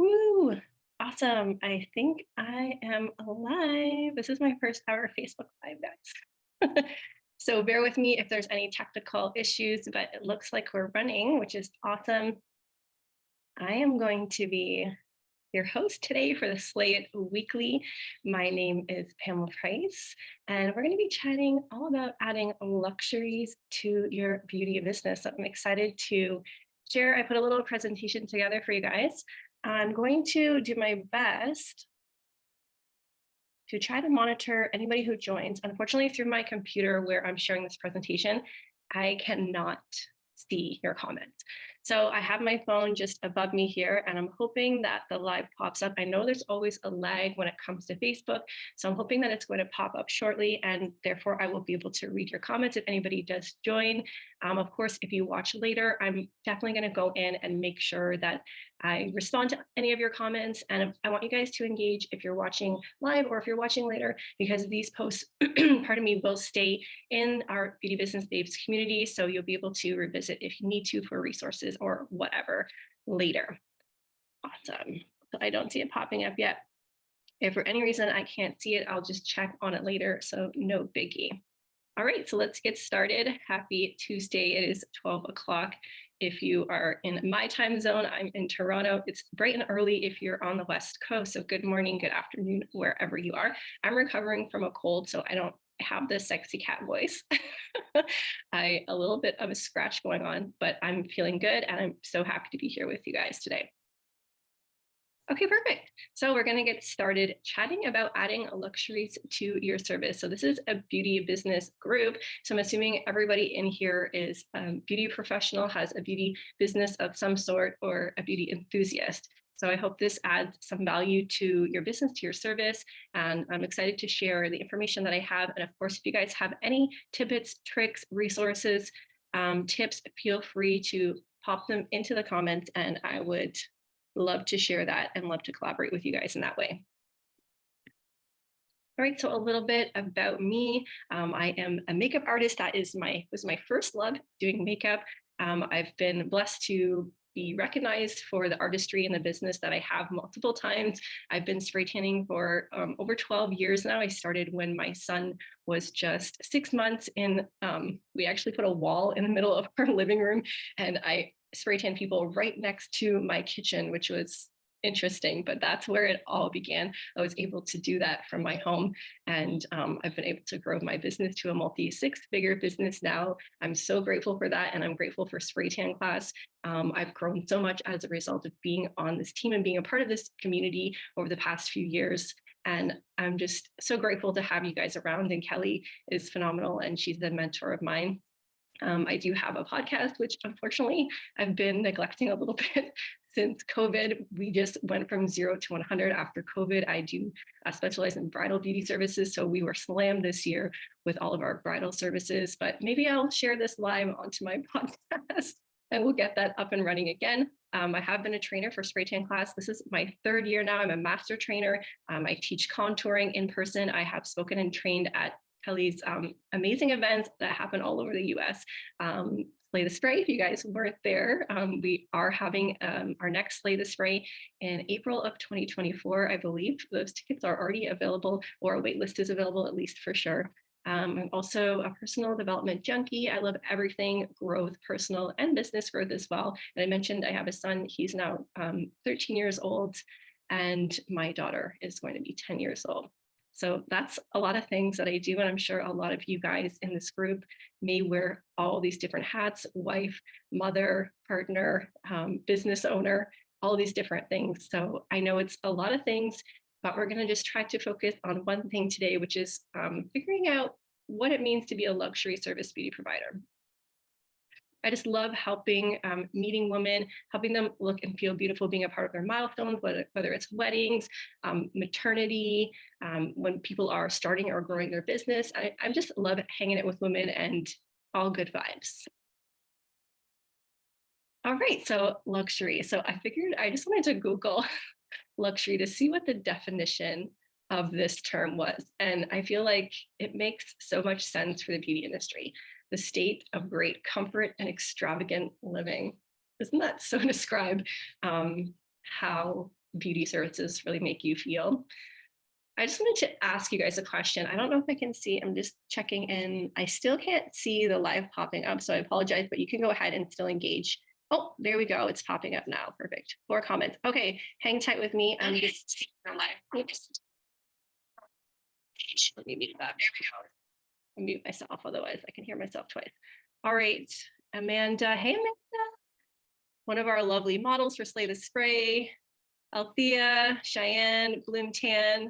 Woo! Awesome. I think I am alive. This is my first ever Facebook Live, guys. So bear with me if there's any technical issues, but it looks like we're running, which is awesome. I am going to be your host today for the Slay It Weekly. My name is Pamela Price, and we're going to be chatting all about adding luxuries to your beauty business. So I'm excited to share. I put a little presentation together for you guys. I'm going to do my best to try to monitor anybody who joins. Unfortunately, through my computer where I'm sharing this presentation, I cannot see your comments. So I have my phone just above me here, and I'm hoping that the live pops up. I know there's always a lag when it comes to Facebook, so I'm hoping that it's going to pop up shortly, and therefore I will be able to read your comments if anybody does join. Of course, if you watch later, I'm definitely going to go in and make sure that I respond to any of your comments, and I want you guys to engage if you're watching live or if you're watching later, because these posts, pardon me, will stay in our Beauty Business Babes community. So you'll be able to revisit if you need to for resources or whatever later. Awesome. So I don't see it popping up yet. If for any reason I can't see it, I'll just check on it later. So no biggie. All right, so let's get started. Happy Tuesday. It is 12 o'clock. If you are in my time zone, I'm in Toronto. It's bright and early if you're on the West Coast. So good morning, good afternoon, wherever you are. I'm recovering from a cold, so I don't have the sexy cat voice. A little bit of a scratch going on, but I'm feeling good and I'm so happy to be here with you guys today. Okay, perfect. So we're going to get started chatting about adding luxuries to your service. So this is a beauty business group. So I'm assuming everybody in here is a beauty professional, has a beauty business of some sort, or a beauty enthusiast. So I hope this adds some value to your business, to your service. And I'm excited to share the information that I have. And of course, if you guys have any tidbits, tricks, resources, tips, feel free to pop them into the comments, and I would love to share that and love to collaborate with you guys in that way. All right, so a little bit about me. I am a makeup artist. That was my first love, doing makeup. I've been blessed to be recognized for the artistry in the business that I have multiple times. I've been spray tanning for over 12 years now. I started when my son was just 6 months in. We actually put a wall in the middle of our living room, and I spray tan people right next to my kitchen, which was interesting, but that's where it all began. I was able to do that from my home, and I've been able to grow my business to a multi-six-figure business now. I'm so grateful for that, and I'm grateful for spray tan class. I've grown so much as a result of being on this team and being a part of this community over the past few years. And I'm just so grateful to have you guys around. And Kelly is phenomenal, and she's a mentor of mine. I do have a podcast, which unfortunately I've been neglecting a little bit since COVID. We just went from 0 to 100 after COVID. I do specialize in bridal beauty services. So we were slammed this year with all of our bridal services, but maybe I'll share this live onto my podcast and we'll get that up and running again. I have been a trainer for spray tan class. This is my third year now. I'm a master trainer. I teach contouring in person. I have spoken and trained at Kelly's amazing events that happen all over the US. Slay the Spray, if you guys weren't there, we are having our next Slay the Spray in April of 2024, I believe. Those tickets are already available, or a wait list is available, at least for sure. I'm also a personal development junkie. I love everything growth, personal and business growth as well. And I mentioned I have a son. He's now 13 years old, and my daughter is going to be 10 years old. So that's a lot of things that I do. And I'm sure a lot of you guys in this group may wear all these different hats: wife, mother, partner, business owner, all these different things. So I know it's a lot of things, but we're going to just try to focus on one thing today, which is figuring out what it means to be a luxury service beauty provider. I just love helping, meeting women, helping them look and feel beautiful, being a part of their milestones, whether it's weddings, maternity, when people are starting or growing their business. I just love hanging out with women and all good vibes. All right, so luxury. So I figured I just wanted to Google luxury to see what the definition of this term was. And I feel like it makes so much sense for the beauty industry: the state of great comfort and extravagant living. Doesn't that so describe how beauty services really make you feel. I just wanted to ask you guys a question. I don't know if I can see, I'm just checking in. I still can't see the live popping up, so I apologize, but you can go ahead and still engage. Oh, there we go. It's popping up now. Perfect. 4 comments. Okay, hang tight with me. I'm just seeing the live. Oops. Let me mute that. There we go. I'll mute myself, otherwise I can hear myself twice. All right, Amanda. Hey, Amanda. One of our lovely models for Slay the Spray. Althea, Cheyenne, Bloomtan.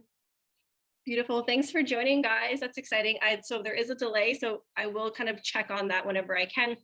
Beautiful. Thanks for joining, guys. That's exciting. So there is a delay, so I will kind of check on that whenever I can.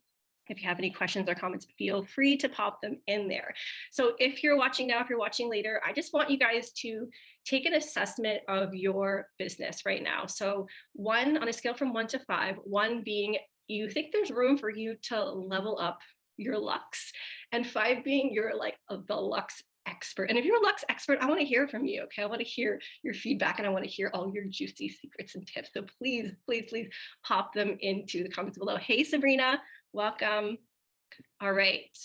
If you have any questions or comments, feel free to pop them in there. So if you're watching now, if you're watching later, I just want you guys to take an assessment of your business right now. So one, on a scale from 1 to 5, 1 being you think there's room for you to level up your Lux, and 5 being you're like the Lux expert. And if you're a Lux expert, I want to hear from you. Okay. I want to hear your feedback and I want to hear all your juicy secrets and tips. So please, please, please pop them into the comments below. Hey, Sabrina, welcome. All right.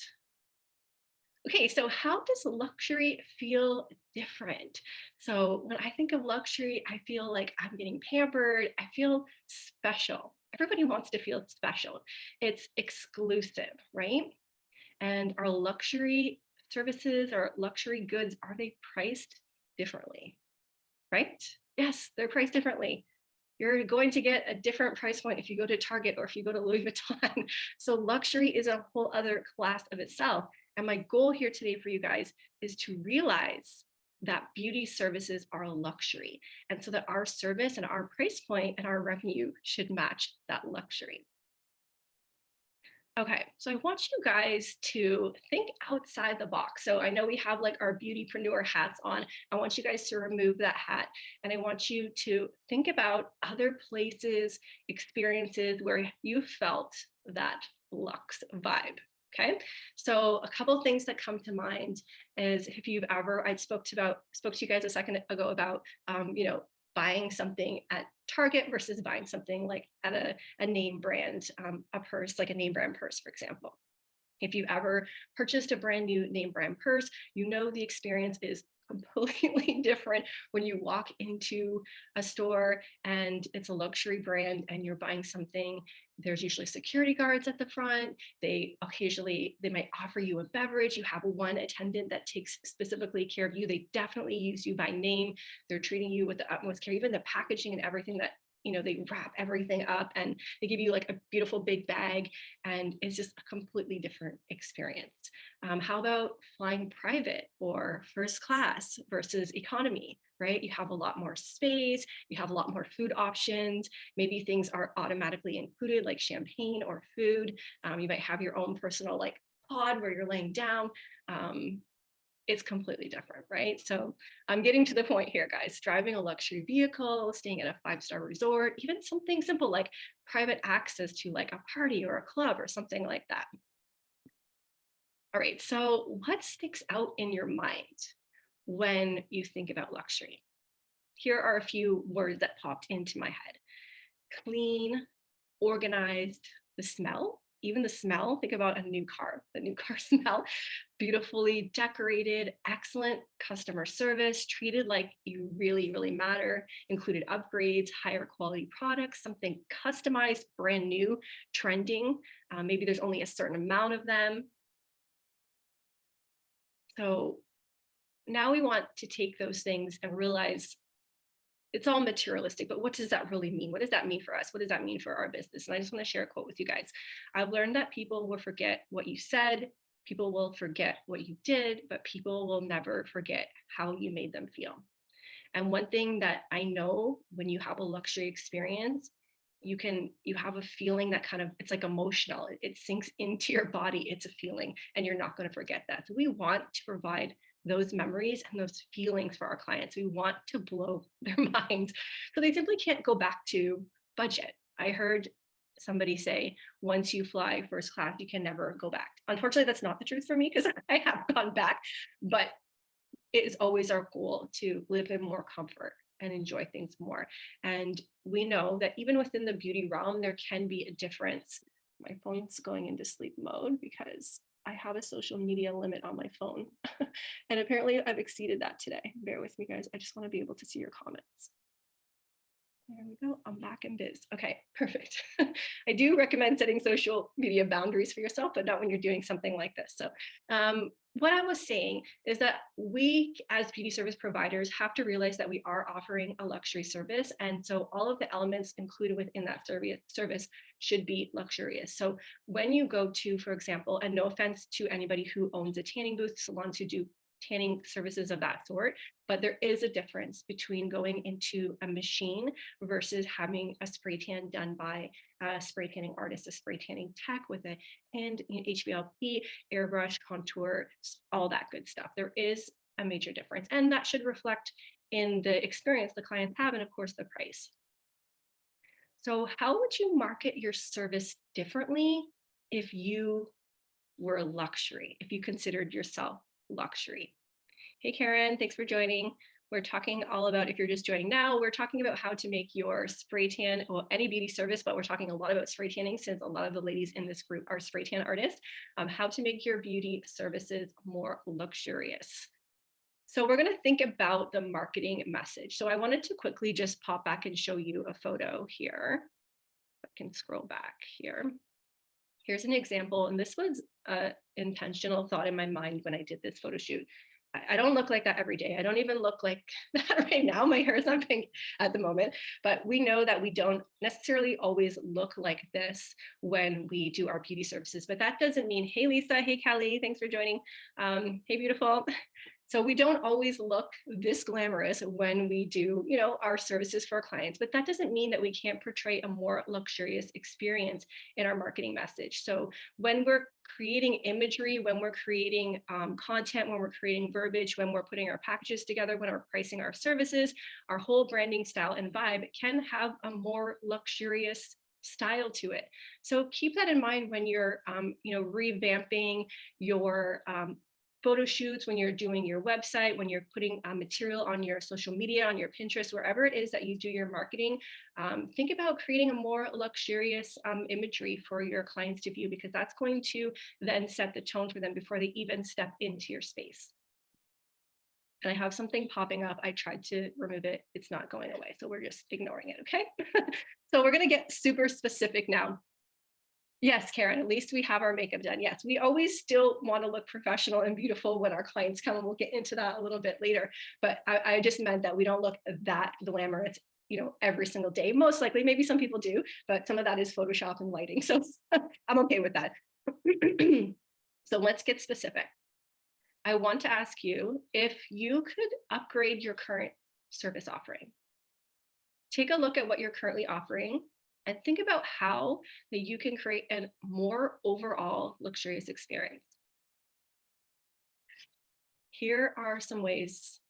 Okay, so how does luxury feel different? So when I think of luxury, I feel like I'm getting pampered. I feel special. Everybody wants to feel special. It's exclusive, right? And our luxury services or luxury goods, are they priced differently, right? Yes, they're priced differently. You're going to get a different price point if you go to Target or if you go to Louis Vuitton. So luxury is a whole other class of itself. And my goal here today for you guys is to realize that beauty services are a luxury. And so that our service and our price point and our revenue should match that luxury. Okay, so I want you guys to think outside the box. So I know we have like our beautypreneur hats on. I want you guys to remove that hat and I want you to think about other places, experiences where you felt that luxe vibe. Okay, so a couple of things that come to mind is if you've ever, I spoke to you guys a second ago about, buying something at Target versus buying something like at a name brand, a purse, like a name brand purse, for example. If you've ever purchased a brand new name brand purse, you know the experience is completely different when you walk into a store and it's a luxury brand and you're buying something. There's usually security guards at the front. They might offer you a beverage. You have one attendant that takes specifically care of you. They definitely use you by name. They're treating you with the utmost care, even the packaging and everything that they wrap everything up and they give you like a beautiful big bag and it's just a completely different experience. How about flying private or first class versus economy, right? You have a lot more space, you have a lot more food options. Maybe things are automatically included like champagne or food. You might have your own personal like pod where you're laying down. It's completely different, right? So I'm getting to the point here, guys. Driving a luxury vehicle, staying at a 5-star resort, even something simple like private access to like a party or a club or something like that. All right, so what sticks out in your mind when you think about luxury? Here are a few words that popped into my head. Clean, organized, the smell, even the smell, think about the new car smell, beautifully decorated, excellent customer service, treated like you really, really matter, included upgrades, higher quality products, something customized, brand new, trending. Maybe there's only a certain amount of them. So now we want to take those things and realize it's all materialistic, but what does that really mean? What does that mean for us? What does that mean for our business? And I just want to share a quote with you guys. I've learned that people will forget what you said, people will forget what you did, but people will never forget how you made them feel. And one thing that I know when you have a luxury experience, you have a feeling that kind of, it's like emotional, it sinks into your body, it's a feeling, and you're not going to forget that. So we want to provide those memories and those feelings for our clients. We want to blow their minds so they simply can't go back to budget. I heard somebody say, once you fly first class, you can never go back. Unfortunately, that's not the truth for me because I have gone back, but it is always our goal to live in more comfort and enjoy things more. And we know that even within the beauty realm, there can be a difference. My phone's going into sleep mode because I have a social media limit on my phone. And apparently I've exceeded that today. Bear with me, guys. I just want to be able to see your comments. There we go. I'm back in biz. Okay, perfect. I do recommend setting social media boundaries for yourself, but not when you're doing something like this. So, what I was saying is that we, as beauty service providers, have to realize that we are offering a luxury service. And so, all of the elements included within that service should be luxurious. So, when you go to, for example, and no offense to anybody who owns a tanning booth, salons who do tanning services of that sort, but there is a difference between going into a machine versus having a spray tan done by a spray tanning artist, a spray tanning tech with a hand, HVLP, airbrush, contour, all that good stuff. There is a major difference, and that should reflect in the experience the clients have, and of course the price. So how would you market your service differently if you were luxury, if you considered yourself luxury? Hey, Karen, thanks for joining. We're talking all about, if you're just joining now, we're talking about how to make your spray tan, well, any beauty service, but we're talking a lot about spray tanning since a lot of the ladies in this group are spray tan artists, how to make your beauty services more luxurious. So we're going to think about the marketing message. So I wanted to quickly just pop back and show you a photo here. I can scroll back here. Here's an example, and this was an intentional thought in my mind when I did this photo shoot. I don't look like that every day. I don't even look like that right now. My hair is not pink at the moment, but we know that we don't necessarily always look like this when we do our beauty services. But that doesn't mean, hey, Lisa, hey, Callie, thanks for joining. Hey, beautiful. So we don't always look this glamorous when we do, our services for our clients, but that doesn't mean that we can't portray a more luxurious experience in our marketing message. So when we're creating imagery, when we're creating content, when we're creating verbiage, when we're putting our packages together, when we're pricing our services, our whole branding style and vibe can have a more luxurious style to it. So keep that in mind when you're, revamping your photo shoots, when you're doing your website, when you're putting material on your social media, on your Pinterest, wherever it is that you do your marketing, think about creating a more luxurious imagery for your clients to view, because that's going to then set the tone for them before they even step into your space. And I have something popping up. I tried to remove it. It's not going away. So we're just ignoring it, okay? So we're gonna get super specific now. Yes, Karen, at least we have our makeup done. Yes, we always still want to look professional and beautiful when our clients come, and we'll get into that a little bit later. But I just meant that we don't look that glamorous, every single day. Most likely, maybe some people do, but some of that is Photoshop and lighting. So I'm okay with that. So let's get specific. I want to ask you if you could upgrade your current service offering. Take a look at what you're currently offering and think about how that you can create a more overall luxurious experience. Here are some ways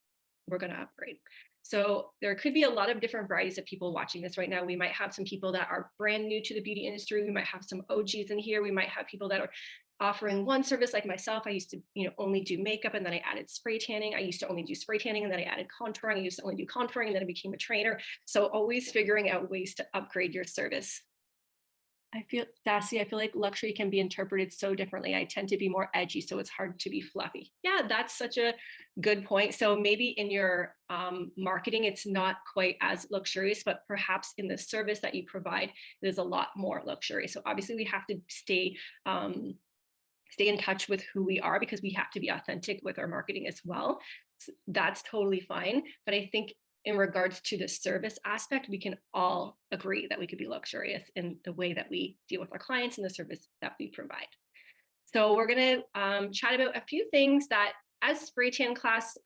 we're going to upgrade. So there could be a lot of different varieties of people watching this right now. We might have some people that are brand new to the beauty industry. We might have some OGs in here. We might have people that are offering one service, like myself. I used to, only do makeup, and then I added spray tanning. I used to only do spray tanning, and then I added contouring. I used to only do contouring, and then I became a trainer. So always figuring out ways to upgrade your service. I feel, Darcy, I feel like luxury can be interpreted so differently. I tend to be more edgy, so it's hard to be fluffy. Yeah, that's such a good point. So maybe in your marketing, it's not quite as luxurious, but perhaps in the service that you provide, there's a lot more luxury. So obviously we have to stay in touch with who we are, because we have to be authentic with our marketing as well. So that's totally fine. But I think in regards to the service aspect, we can all agree that we could be luxurious in the way that we deal with our clients and the service that we provide. So we're going to chat about a few things that, as spray tan class,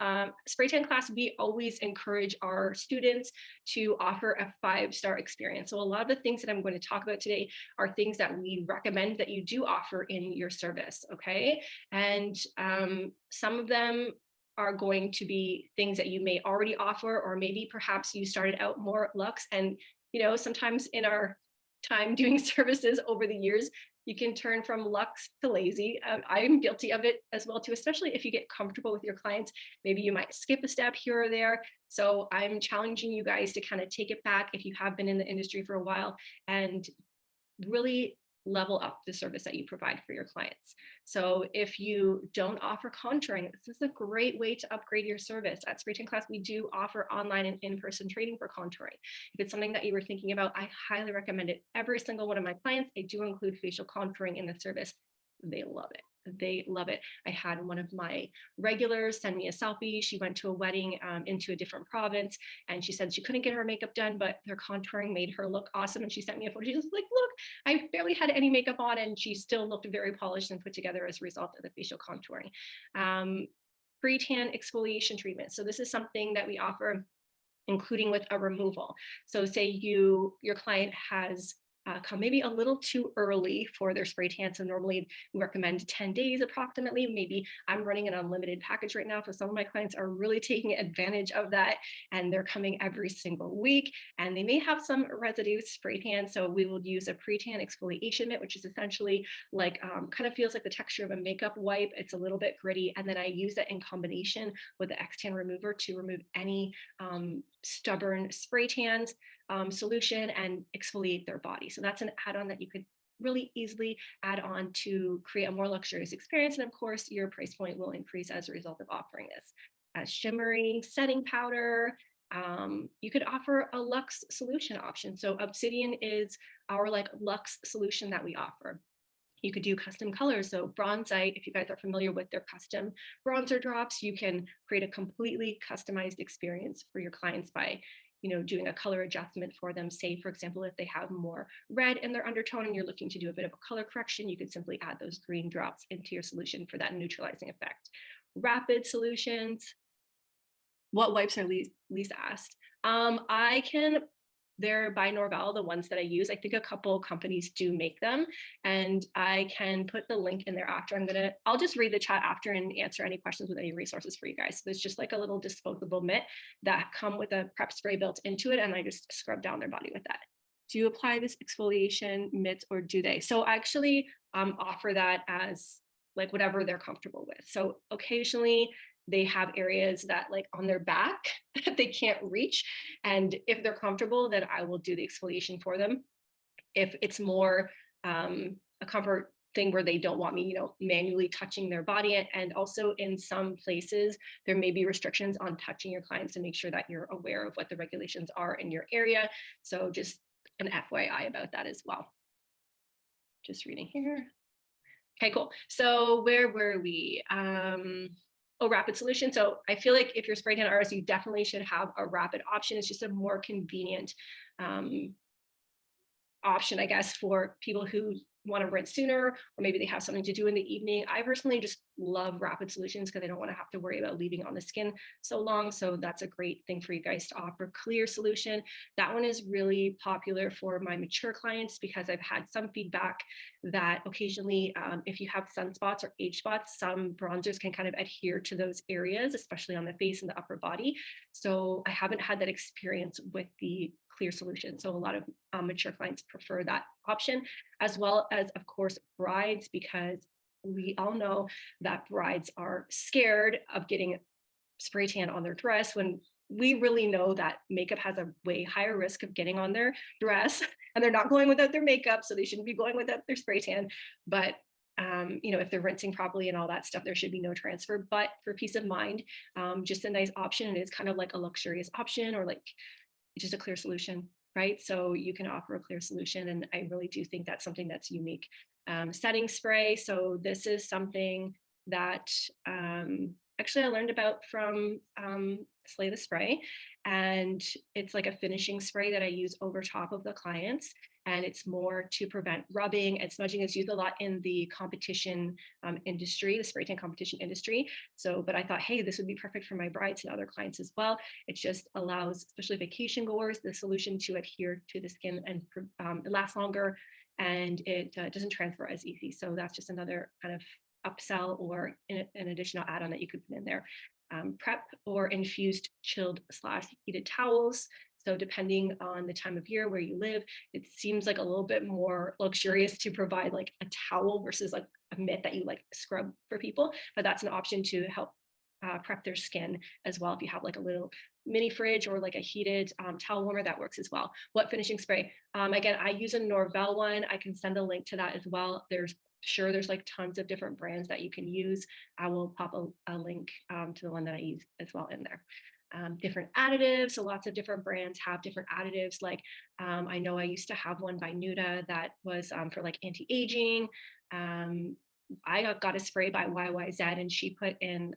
we always encourage our students to offer a 5-star experience. So a lot of the things that I'm going to talk about today are things that we recommend that you do offer in your service, okay? And some of them are going to be things that you may already offer, or maybe perhaps you started out more luxe, and sometimes in our time doing services over the years, you can turn from luxe to lazy. I'm guilty of it as well too, especially if you get comfortable with your clients. Maybe you might skip a step here or there. So I'm challenging you guys to kind of take it back if you have been in the industry for a while, and really level up the service that you provide for your clients. So if you don't offer contouring, this is a great way to upgrade your service. At Spray Tan Class, we do offer online and in-person training for contouring. If it's something that you were thinking about, I highly recommend it. Every single one of my clients, I do include facial contouring in the service. They love it. They love it. I had one of my regulars send me a selfie. She went to a wedding into a different province, and she said she couldn't get her makeup done, but their contouring made her look awesome. And she sent me a photo. She was like, look, I barely had any makeup on, and she still looked very polished and put together as a result of the facial contouring. Pre-tan exfoliation treatment. So this is something that we offer, including with a removal. So say your client has come maybe a little too early for their spray tan. So normally we recommend 10 days approximately. Maybe I'm running an unlimited package right now. So some of my clients are really taking advantage of that, and they're coming every single week, and they may have some residue spray tan. So we will use a pre-tan exfoliation mitt, which is essentially like kind of feels like the texture of a makeup wipe. It's a little bit gritty. And then I use that in combination with the X-Tan remover to remove any stubborn spray tans solution and exfoliate their body. So that's an add-on that you could really easily add on to create a more luxurious experience. And of course, your price point will increase as a result of offering this. As shimmering setting powder, you could offer a luxe solution option. So Obsidian is our like luxe solution that we offer. You could do custom colors. So Bronzite, if you guys are familiar with their custom bronzer drops, you can create a completely customized experience for your clients by doing a color adjustment for them. Say, for example, if they have more red in their undertone and you're looking to do a bit of a color correction, you could simply add those green drops into your solution for that neutralizing effect. Rapid solutions. What wipes are least asked? They're by Norvell, the ones that I use. I think a couple companies do make them, and I can put the link in there after. I'll just read the chat after and answer any questions with any resources for you guys. So there's just like a little disposable mitt that come with a prep spray built into it, and I just scrub down their body with that. Do you apply this exfoliation mitts, or do they? So I actually offer that as like whatever they're comfortable with. So occasionally they have areas that like on their back that they can't reach. And if they're comfortable, then I will do the exfoliation for them. If it's more a comfort thing where they don't want me, manually touching their body. And also in some places, there may be restrictions on touching your clients to make sure that you're aware of what the regulations are in your area. So just an FYI about that as well. Just reading here. Okay, cool. So where were we? Rapid solution. So I feel like if you're spray tan artist, you definitely should have a rapid option. It's just a more convenient option, I guess, for people who want to rinse sooner, or maybe they have something to do in the evening. I personally just love rapid solutions because I don't want to have to worry about leaving on the skin so long. So that's a great thing for you guys to offer. Clear solution. That one is really popular for my mature clients because I've had some feedback that occasionally, if you have sunspots or age spots, some bronzers can kind of adhere to those areas, especially on the face and the upper body. So I haven't had that experience with the clear solution. So a lot of mature clients prefer that option, as well as, of course, brides, because we all know that brides are scared of getting spray tan on their dress when we really know that makeup has a way higher risk of getting on their dress, and they're not going without their makeup, so they shouldn't be going without their spray tan. But if they're rinsing properly and all that stuff, there should be no transfer. But for peace of mind, just a nice option. It is kind of like a luxurious option, or like just a clear solution, right? So you can offer a clear solution, and I really do think that's something that's unique. Setting spray. So this is something that actually I learned about from Slay the Spray, and it's like a finishing spray that I use over top of the clients, and it's more to prevent rubbing and smudging. Is used a lot in the competition industry, the spray tan competition industry. So, but I thought, hey, this would be perfect for my brides and other clients as well. It just allows, especially vacation goers, the solution to adhere to the skin and it lasts longer, and it doesn't transfer as easy. So that's just another kind of upsell or an additional add-on that you could put in there. Prep or infused chilled / heated towels. So depending on the time of year where you live, it seems like a little bit more luxurious to provide like a towel versus like a mitt that you like scrub for people. But that's an option to help prep their skin as well. If you have like a little mini fridge or like a heated towel warmer, that works as well. What finishing spray? Again, I use a Norvell one. I can send a link to that as well. There's like tons of different brands that you can use. I will pop a link to the one that I use as well in there. Different additives. So lots of different brands have different additives. Like I know I used to have one by Nuda that was for like anti-aging. I got a spray by YYZ and she put in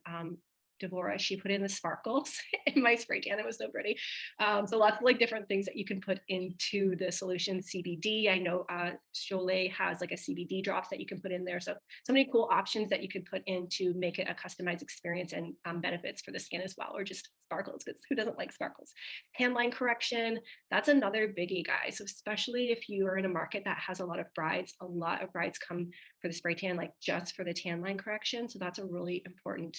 Devora, she put in the sparkles in my spray tan. It was so pretty. So lots of like different things that you can put into the solution. CBD, I know Cholet has like a CBD drops that you can put in there. So many cool options that you could put in to make it a customized experience and benefits for the skin as well, or just sparkles, because who doesn't like sparkles? Tan line correction, that's another biggie, guys. So especially if you are in a market that has a lot of brides come for the spray tan, like just for the tan line correction. So that's a really important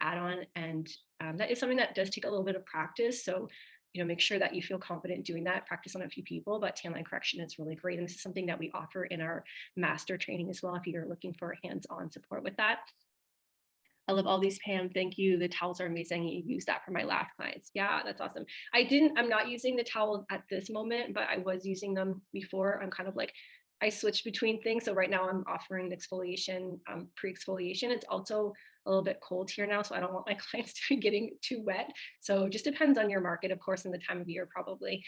add-on, and that is something that does take a little bit of practice. So make sure that you feel confident doing that. Practice on a few people, but tan line correction is really great, and this is something that we offer in our master training as well if you're looking for hands-on support with that. I love all these, Pam. Thank you. The towels are amazing. You use that for my laugh clients. Yeah, that's awesome. I'm not using the towel at this moment, but I was using them before. I'm kind of like, I switched between things. So right now I'm offering the exfoliation, pre-exfoliation. It's also a little bit cold here now, so I don't want my clients to be getting too wet. So it just depends on your market, of course, and the time of year probably.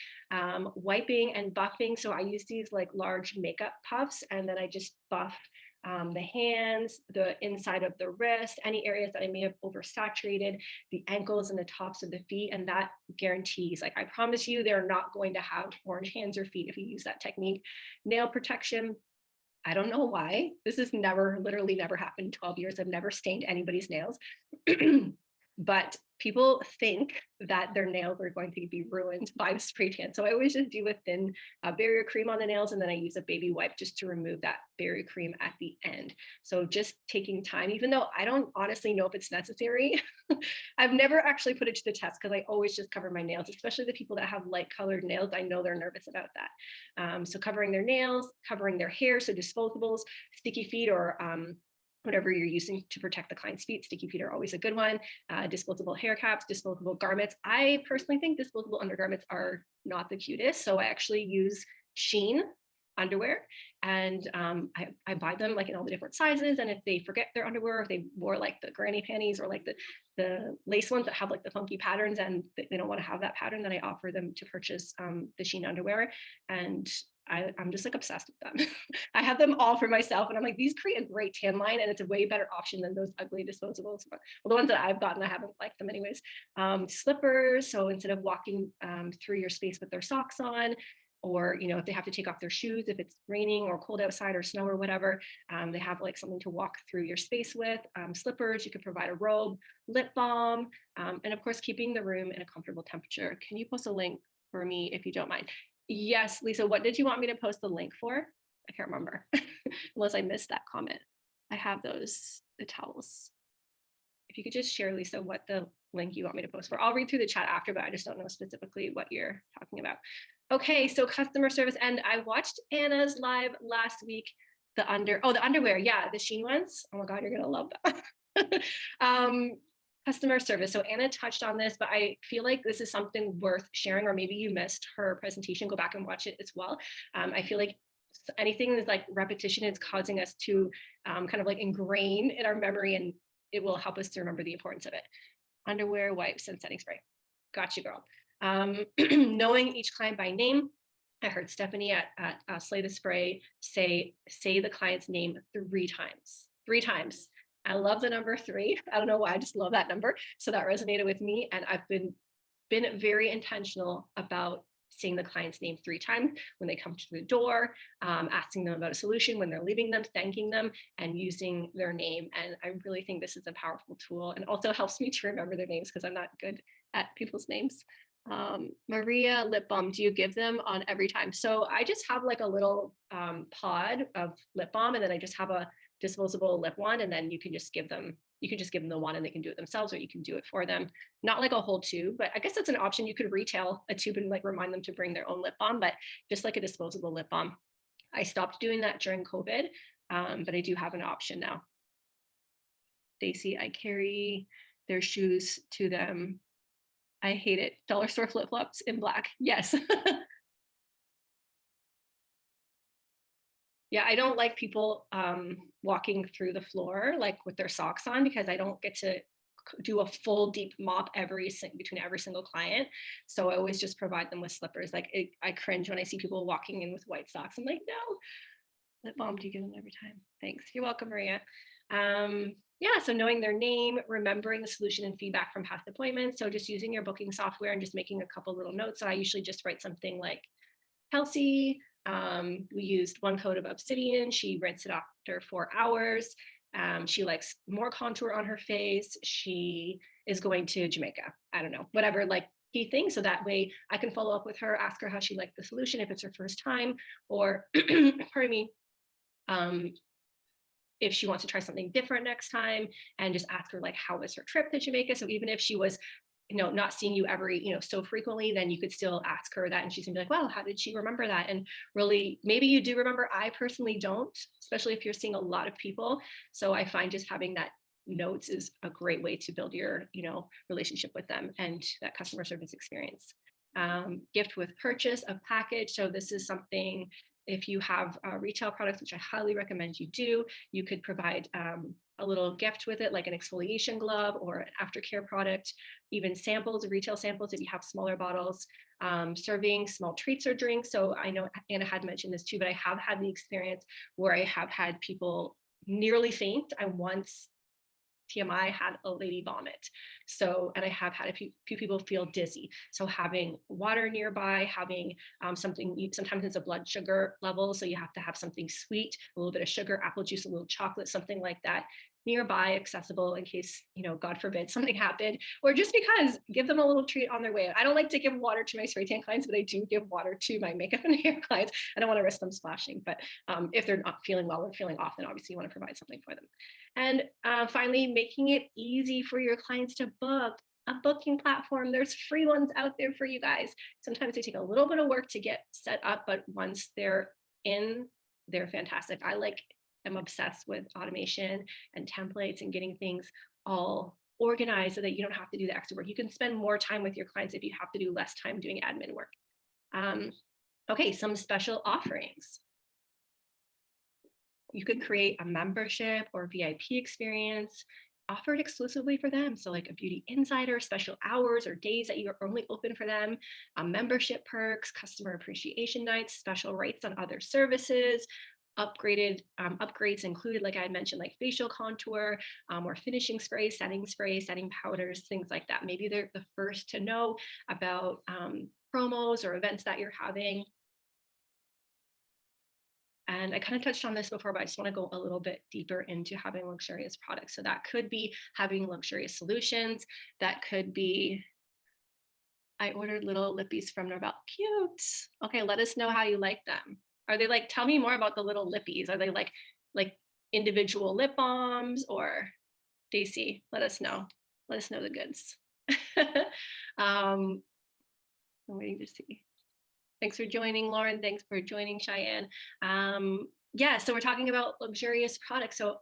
Wiping and buffing. So I use these like large makeup puffs, and then I just buff the hands, the inside of the wrist, any areas that I may have oversaturated, the ankles and the tops of the feet. And that guarantees, like I promise you, they're not going to have orange hands or feet if you use that technique. Nail protection. I don't know why. This has literally never happened in 12 years. I've never stained anybody's nails. But people think that their nails are going to be ruined by the spray tan. So I always just do a thin barrier cream on the nails, and then I use a baby wipe just to remove that barrier cream at the end. So just taking time, even though I don't honestly know if it's necessary. I've never actually put it to the test because I always just cover my nails, especially the people that have light colored nails. I know they're nervous about that. So covering their nails, covering their hair, so disposables, sticky feet, or whatever you're using to protect the client's feet. Sticky feet are always a good one. Disposable hair caps, disposable garments. I personally think disposable undergarments are not the cutest. So I actually use Shein underwear, and I buy them like in all the different sizes. And if they forget their underwear, if they wore like the granny panties or like the lace ones that have like the funky patterns and they don't want to have that pattern, then I offer them to purchase the Shein underwear. And I'm just like obsessed with them. I have them all for myself, and I'm like, these create a great tan line, and it's a way better option than those ugly disposables. But well, the ones that I've gotten, I haven't liked them anyways. Slippers, so instead of walking through your space with their socks on, or if they have to take off their shoes, if it's raining or cold outside or snow or whatever, they have like something to walk through your space with. Slippers, you could provide a robe, lip balm, and of course, keeping the room in a comfortable temperature. Can you post a link for me if you don't mind? Yes, Lisa, what did you want me to post the link for? I can't remember, unless I missed that comment. I have the towels. If you could just share, Lisa, what the link you want me to post for. I'll read through the chat after, but I just don't know specifically what you're talking about. Okay, so customer service. And I watched Anna's live last week, the underwear. Yeah, the Shein ones. Oh my God, you're gonna love that. Customer service. So Anna touched on this, but I feel like this is something worth sharing, or maybe you missed her presentation, go back and watch it as well. I feel like anything that's like repetition is causing us to kind of like ingrain in our memory, and it will help us to remember the importance of it. Underwear, wipes, and setting spray. Got you, girl. Knowing each client by name. I heard Stephanie at Slay the Spray say the client's name 3 times. 3 times. I love the number 3. I don't know why, I just love that number. So that resonated with me. And I've been very intentional about saying the client's name 3 times when they come to the door, asking them about a solution, when they're leaving them, thanking them, and using their name. And I really think this is a powerful tool, and also helps me to remember their names because I'm not good at people's names. Maria, lip balm, do you give them on every time? So I just have like a little pod of lip balm, and then I just have a disposable lip wand, and then you can just give them the one and they can do it themselves, or you can do it for them. Not like a whole tube, but I guess that's an option. You could retail a tube and like remind them to bring their own lip balm, but just like a disposable lip balm. I stopped doing that during COVID, but I do have an option now. Stacy, I carry their shoes to them. I hate it. Dollar store flip-flops in black. Yes. Yeah, I don't like people walking through the floor like with their socks on because I don't get to do a full deep mop between every single client. So I always just provide them with slippers. Like I cringe when I see people walking in with white socks. I'm like, no, lip balm do you give them every time? Thanks. You're welcome, Maria. Yeah, so knowing their name, remembering the solution and feedback from past appointments. So just using your booking software and just making a couple little notes. So I usually just write something like, Kelsey, we used one coat of obsidian. She rinsed it after 4 hours. She likes more contour on her face. She is going to Jamaica. I don't know, whatever, like key thing. So that way I can follow up with her, ask her how she liked the solution if it's her first time, or pardon me, if she wants to try something different next time, and just ask her like, how was her trip to Jamaica? So even if she was, not seeing you every, so frequently, then you could still ask her that and she's gonna be like, well, how did she remember that? And really, maybe you do remember. I personally don't, especially if you're seeing a lot of people. So I find just having that notes is a great way to build your, relationship with them and that customer service experience. Gift with purchase, a package. So this is something, if you have retail products, which I highly recommend you do, you could provide a little gift with it, like an exfoliation glove or an aftercare product, even samples, retail samples if you have smaller bottles, serving small treats or drinks. So I know Anna had mentioned this too, but I have had the experience where I have had people nearly faint. I once, TMI, had a lady vomit. So, and I have had a few people feel dizzy. So having water nearby, having something, sometimes it's a blood sugar level. So you have to have something sweet, a little bit of sugar, apple juice, a little chocolate, something like that nearby, accessible in case, God forbid something happened, or just because, give them a little treat on their way. I don't like to give water to my spray tan clients, but I do give water to my makeup and hair clients. I don't want to risk them splashing, but if they're not feeling well or feeling off, then obviously you want to provide something for them. And finally, making it easy for your clients to book. A booking platform. There's free ones out there for you guys. Sometimes they take a little bit of work to get set up, but once they're in, they're fantastic. I'm obsessed with automation and templates and getting things all organized so that you don't have to do the extra work. You can spend more time with your clients if you have to do less time doing admin work. Okay, some special offerings. You could create a membership or VIP experience offered exclusively for them. So like a beauty insider, special hours or days that you are only open for them, membership perks, customer appreciation nights, special rates on other services, upgrades included, like I had mentioned, like facial contour, or finishing sprays, setting powders, things like that. Maybe they're the first to know about promos or events that you're having. And I kind of touched on this before, but I just want to go a little bit deeper into having luxurious products. So that could be having luxurious solutions. That could be, I ordered little lippies from Norval. Cute. Okay, let us know how you like them. Are they like, tell me more about the little lippies. Are they like individual lip balms, or Daisy? Let us know. Let us know the goods. I'm waiting to see. Thanks for joining, Lauren. Thanks for joining, Cheyenne. Yeah, so we're talking about luxurious products. So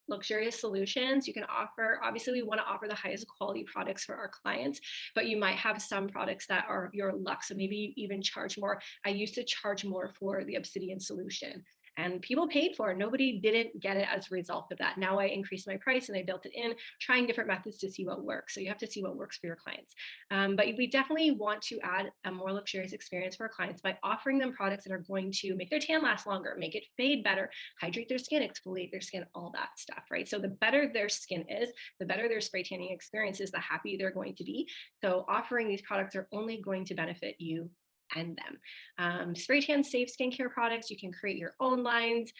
luxurious solutions you can offer. Obviously, we want to offer the highest quality products for our clients, but you might have some products that are your luxe. So maybe you even charge more. I used to charge more for the Obsidian solution, and people paid for it. Nobody didn't get it as a result of that. Now I increased my price and I built it in, trying different methods to see what works. So you have to see what works for your clients. But we definitely want to add a more luxurious experience for our clients by offering them products that are going to make their tan last longer, make it fade better, hydrate their skin, exfoliate their skin, all that stuff, right? So the better their skin is, the better their spray tanning experience is, the happier they're going to be. So offering these products are only going to benefit you and them. Spray tan safe skincare products, you can create your own lines.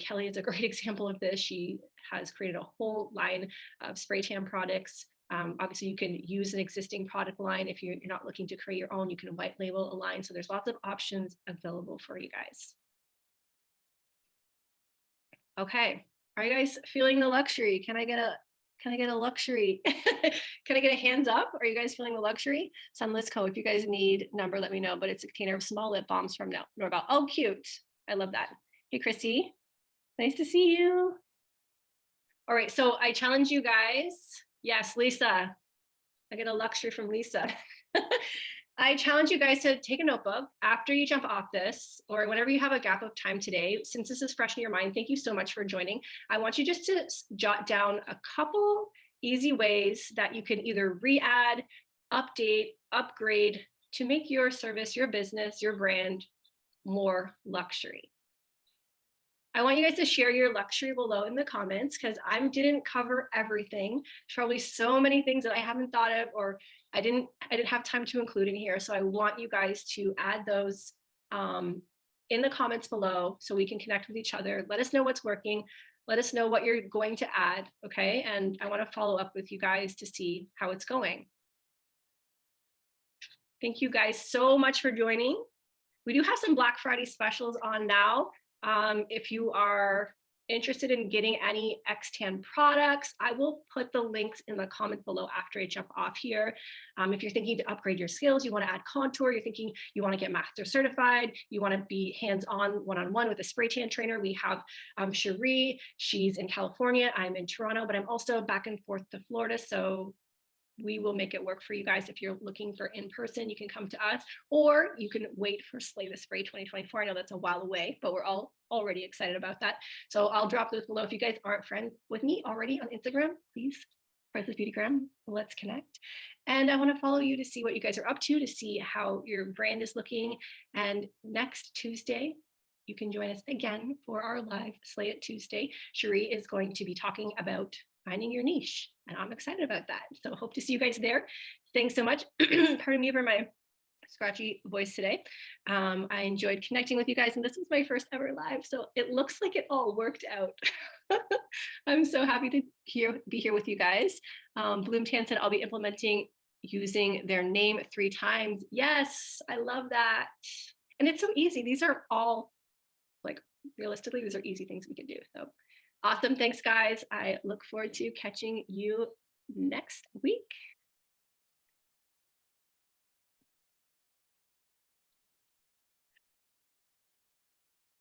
Kelly is a great example of this. She has created a whole line of spray tan products. Obviously, you can use an existing product line. If you're not looking to create your own, you can white label a line. So there's lots of options available for you guys. Okay, are you guys feeling the luxury? Can I get a luxury? Can I get a hands up? Are you guys feeling the luxury? Sunless Co. If you guys need number, let me know. But it's a container of small lip balms from Norval. Oh, cute. I love that. Hey, Christy. Nice to see you. All right, so I challenge you guys Yes, Lisa. I get a luxury from Lisa. I challenge you guys to take a notebook after you jump off this or whenever you have a gap of time today. Since this is fresh in your mind, thank you so much for joining. I want you just to jot down a couple easy ways that you can either re-add, update, upgrade to make your service, your business, your brand more luxury. I want you guys to share your luxury below in the comments because I didn't cover everything. There's probably so many things that I haven't thought of or I didn't have time to include in here. So I want you guys to add those in the comments below so we can connect with each other. Let us know what's working. Let us know what you're going to add, okay? And I want to follow up with you guys to see how it's going. Thank you guys so much for joining. We do have some Black Friday specials on now. If you are interested in getting any X-Tan products, I will put the links in the comments below after I jump off here. If you're thinking to upgrade your skills, you want to add contour, you're thinking you want to get master certified, you want to be hands-on one-on-one with a spray tan trainer, we have Cherie. She's in California, I'm in Toronto, but I'm also back and forth to Florida. So we will make it work for you guys. If you're looking for in-person, you can come to us, or you can wait for Slay the Spray 2024. I know that's a while away, but we're all already excited about that. So I'll drop those below. If you guys aren't friends with me already on Instagram, please Priceless Beautygram, let's connect. And I want to follow you to see what you guys are up to see how your brand is looking. And next Tuesday, you can join us again for our live Slay It Tuesday. Cherie is going to be talking about finding your niche, and I'm excited about that. So hope to see you guys there. Thanks so much. Pardon me for my scratchy voice today. I enjoyed connecting with you guys, and this was my first ever live, so it looks like it all worked out. I'm so happy to be here with you guys. Bloomtan said I'll be implementing using their name 3 times. Yes, I love that. And it's so easy. These are all, like, realistically, these are easy things we can do. So awesome. Thanks, guys. I look forward to catching you next week.